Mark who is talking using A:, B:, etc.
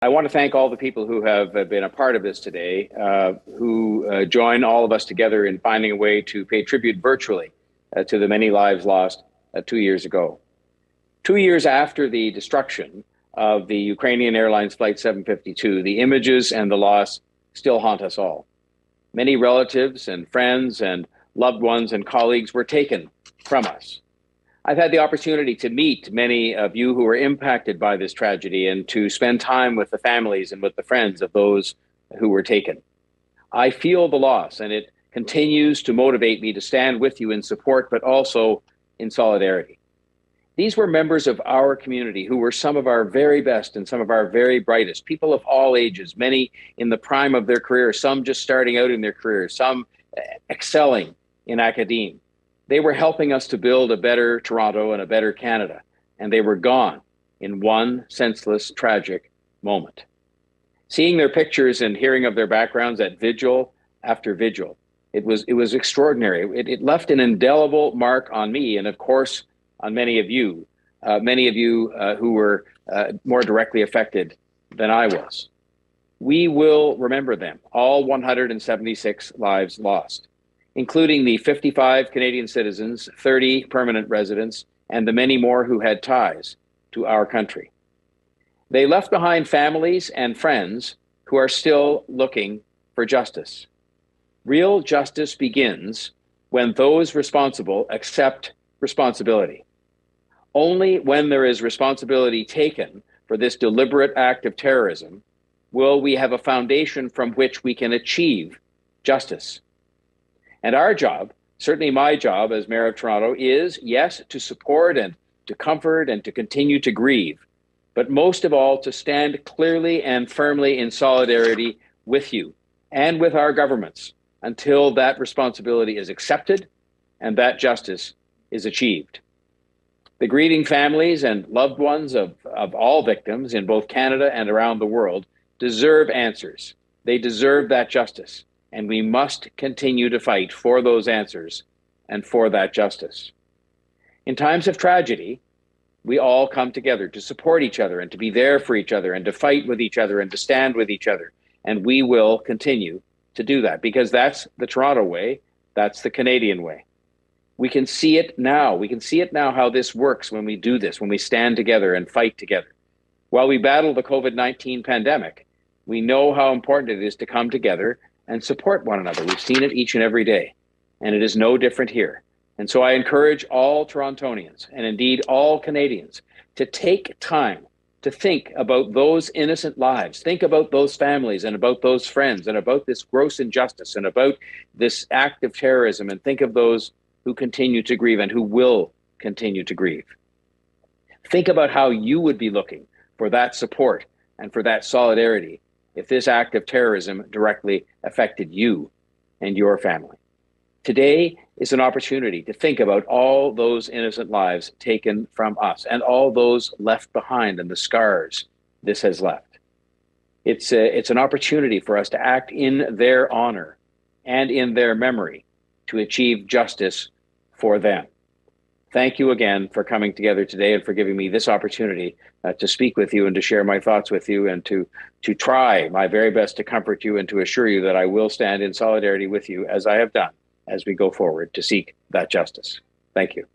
A: I want to thank all the people who have been a part of this today, who join all of us together in finding a way to pay tribute virtually to the many lives lost 2 years ago. 2 years after the destruction of the Ukrainian Airlines Flight 752, the images and the loss still haunt us all. Many relatives and friends and loved ones and colleagues were taken from us. I've had the opportunity to meet many of you who were impacted by this tragedy and to spend time with the families and with the friends of those who were taken. I feel the loss, and it continues to motivate me to stand with you in support, but also in solidarity. These were members of our community who were some of our very best and some of our very brightest, people of all ages, many in the prime of their career, some just starting out in their careers, some excelling in academia. They were helping us to build a better Toronto and a better Canada, and they were gone in one senseless, tragic moment. Seeing their pictures and hearing of their backgrounds at vigil after vigil, it was extraordinary. It left an indelible mark on me, and of course, on many of you who were more directly affected than I was. We will remember them, all 176 lives lost, including the 55 Canadian citizens, 30 permanent residents, and the many more who had ties to our country. They left behind families and friends who are still looking for justice. Real justice begins when those responsible accept responsibility. Only when there is responsibility taken for this deliberate act of terrorism will we have a foundation from which we can achieve justice. And our job, certainly my job as Mayor of Toronto, is, yes, to support and to comfort and to continue to grieve, but most of all, to stand clearly and firmly in solidarity with you and with our governments until that responsibility is accepted and that justice is achieved. The grieving families and loved ones of all victims in both Canada and around the world deserve answers. They deserve that justice. And we must continue to fight for those answers and for that justice. In times of tragedy, we all come together to support each other and to be there for each other and to fight with each other and to stand with each other. And we will continue to do that because that's the Toronto way. That's the Canadian way. We can see it now. We can see it now how this works when we do this, when we stand together and fight together. While we battle the COVID-19 pandemic, we know how important it is to come together and support one another. We've seen it each and every day, and it is no different here. And so I encourage all Torontonians, and indeed all Canadians, to take time to think about those innocent lives, think about those families and about those friends and about this gross injustice and about this act of terrorism, and think of those who continue to grieve and who will continue to grieve. Think about how you would be looking for that support and for that solidarity if this act of terrorism directly affected you and your family. Today is an opportunity to think about all those innocent lives taken from us and all those left behind and the scars this has left. It's an opportunity for us to act in their honor and in their memory to achieve justice for them. Thank you again for coming together today and for giving me this opportunity to speak with you and to share my thoughts with you and to try my very best to comfort you and to assure you that I will stand in solidarity with you as I have done as we go forward to seek that justice. Thank you.